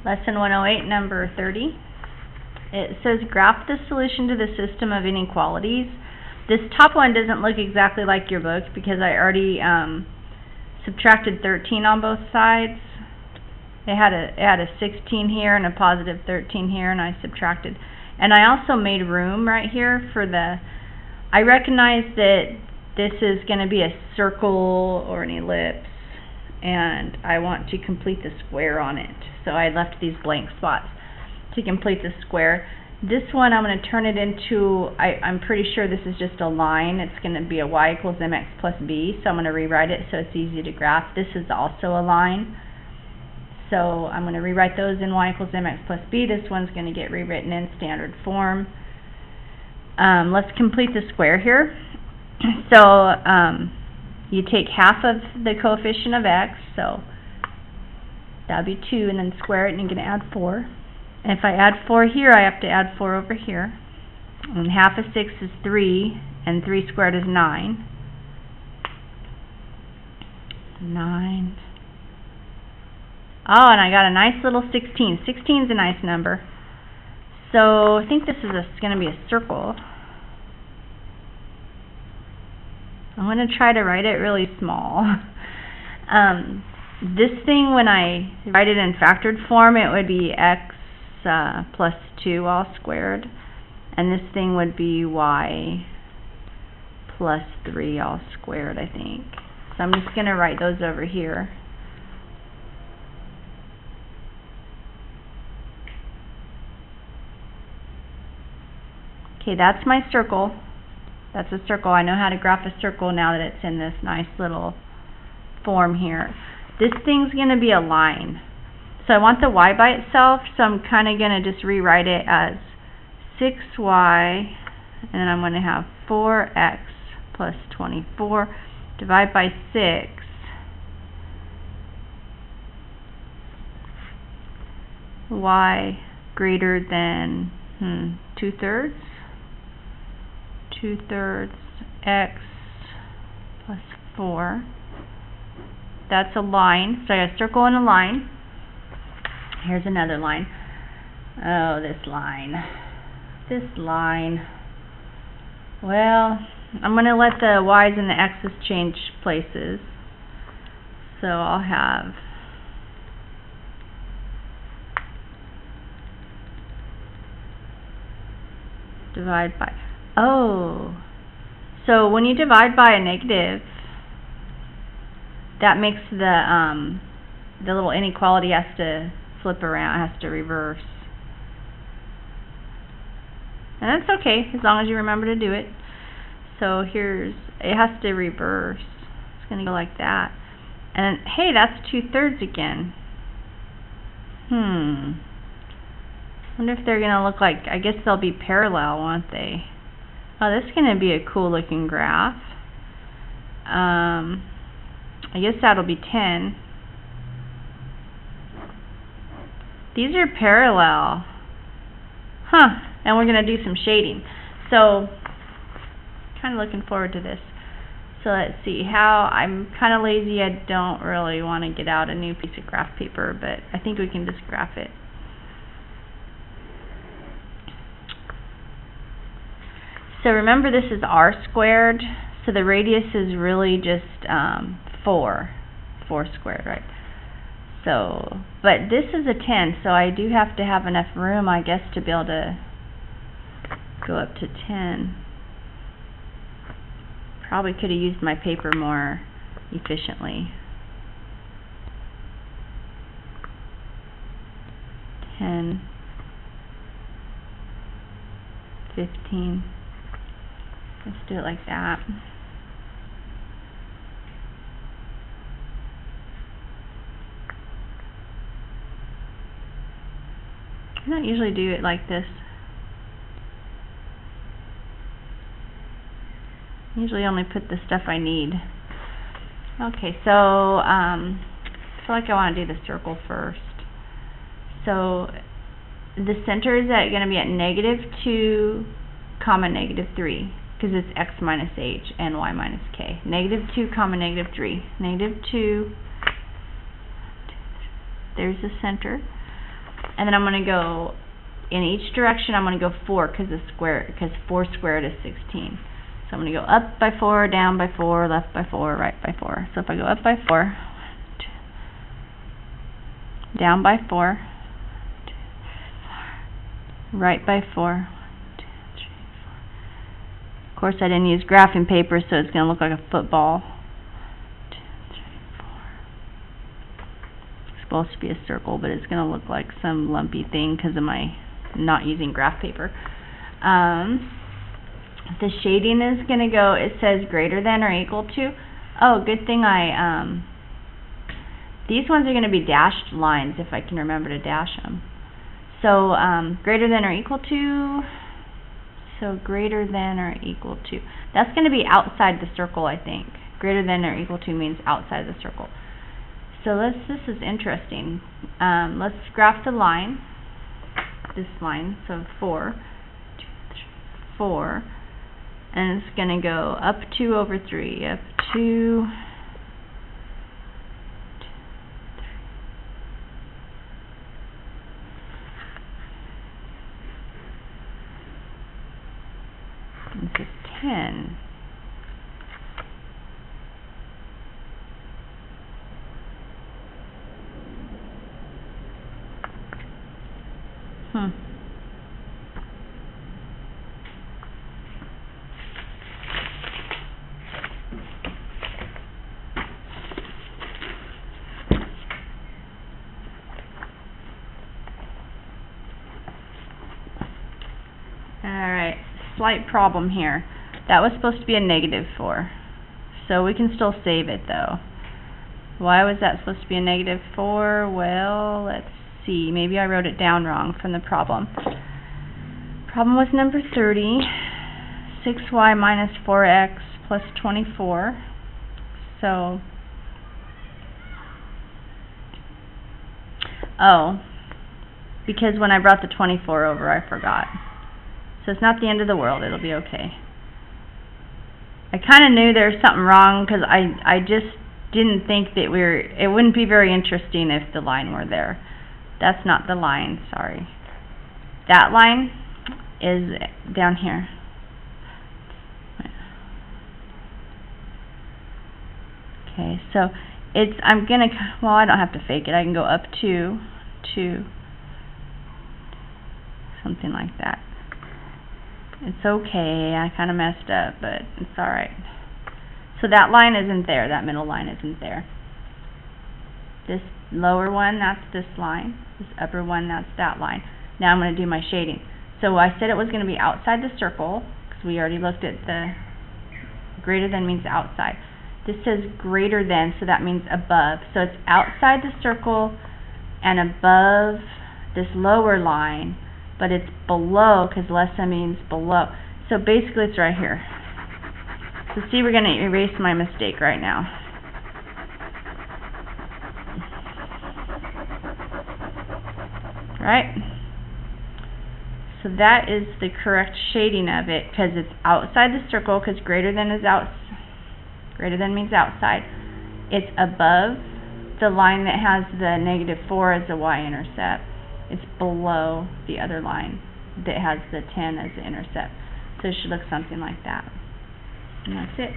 Lesson 108, number 30. It says graph the solution to the system of inequalities. This top one doesn't look exactly like your book because I already subtracted 13 on both sides. It had a 16 here and a positive 13 here, and I subtracted. And I also made room right here for the, I recognize that this is going to be a circle or an ellipse, and I want to complete the square on it. So I left these blank spots to complete the square. This one I'm going to turn it into, I'm pretty sure this is just a line. It's going to be a y equals mx plus b, so I'm going to rewrite it so it's easy to graph. This is also a line. So I'm going to rewrite those in y equals mx plus b. This one's going to get rewritten in standard form. Let's complete the square here. So you take half of the coefficient of x, so that would be 2, and then square it, and you're going to add 4. And if I add 4 here, I have to add 4 over here. And half of 6 is 3, and 3 squared is 9. 9. Oh, and I got a nice little 16. 16 is a nice number. So I think this is going to be a circle. I'm going to try to write it really small. This thing, when I write it in factored form, it would be x plus 2 all squared. And this thing would be y plus 3 all squared, I think. So I'm just going to write those over here. Okay, that's my circle. That's a circle. I know how to graph a circle now that it's in this nice little form here. This thing's going to be a line. So I want the y by itself, so I'm kind of going to just rewrite it as 6y, and then I'm going to have 4x plus 24, divide by 6. Y greater than 2/3. 2/3 x plus 4. That's a line. So I got a circle and a line. Here's another line. Oh, this line. This line. Well, I'm going to let the y's and the x's change places. So I'll have divide by. Oh, so when you divide by a negative, that makes the little inequality has to flip around, has to reverse. And that's okay, as long as you remember to do it. So here's, it has to reverse. It's going to go like that. And hey, that's 2/3 again. Wonder if they're going to look like, I guess they'll be parallel, won't they? Oh, this is going to be a cool looking graph. I guess that'll be 10. These are parallel. And we're going to do some shading. So, kind of looking forward to this. So let's see how, I'm kind of lazy. I don't really want to get out a new piece of graph paper, but I think we can just graph it. So remember, this is r squared, so the radius is really just 4 squared, right? So, but this is a 10, so I do have to have enough room, I guess, to be able to go up to 10. Probably could have used my paper more efficiently. 10, 15. Let's do it like that. I don't usually do it like this. I usually only put the stuff I need. Okay, so I feel like I want to do the circle first. So the center is going to be at -2, -3. Because it's x minus h and y minus k. -2, -3. -2. There's the center. and then I'm going to go in each direction. I'm going to go 4 because 4 squared is 16. So I'm going to go up by 4, down by 4, left by 4, right by 4. So if I go up by 4, down by 4, right by 4, 1, 2, 3, 4. Of course, I didn't use graphing paper, so it's going to look like a football. 2, 3, 4. It's supposed to be a circle, but it's going to look like some lumpy thing because of my not using graph paper. The shading is going to go, it says greater than or equal to. Oh, good thing these ones are going to be dashed lines if I can remember to dash them. So, greater than or equal to, so greater than or equal to. That's going to be outside the circle, I think. Greater than or equal to means outside the circle. So this is interesting. Let's graph the line, this line, so 4, 2, 3, 4, and it's going to go up 2 over 3, up 2, 3. This is 10. Alright, slight problem here. That was supposed to be a -4. So we can still save it though. Why was that supposed to be a -4? Well, let's see. Maybe I wrote it down wrong from the problem. Problem was number 30. 6y minus 4x plus 24. So, oh, because when I brought the 24 over, I forgot. So it's not the end of the world. It'll be okay. I kind of knew there was something wrong because I just didn't think that it wouldn't be very interesting if the line were there. That's not the line, sorry. That line is down here. Okay, so well, I don't have to fake it. I can go up 2, something like that. It's okay, I kind of messed up, but it's alright. So that line isn't there, that middle line isn't there. This lower one, that's this line. This upper one, that's that line. Now I'm going to do my shading. So I said it was going to be outside the circle, because we already looked at the greater than means outside. This says greater than, so that means above. So it's outside the circle and above this lower line, but it's below, because lesser means below. So basically it's right here. So see, we're going to erase my mistake right now. Right? So that is the correct shading of it, because it's outside the circle, because greater than means outside. It's above the line that has the -4 as the y-intercept. It's below the other line that has the 10 as the intercept. So it should look something like that. And that's it.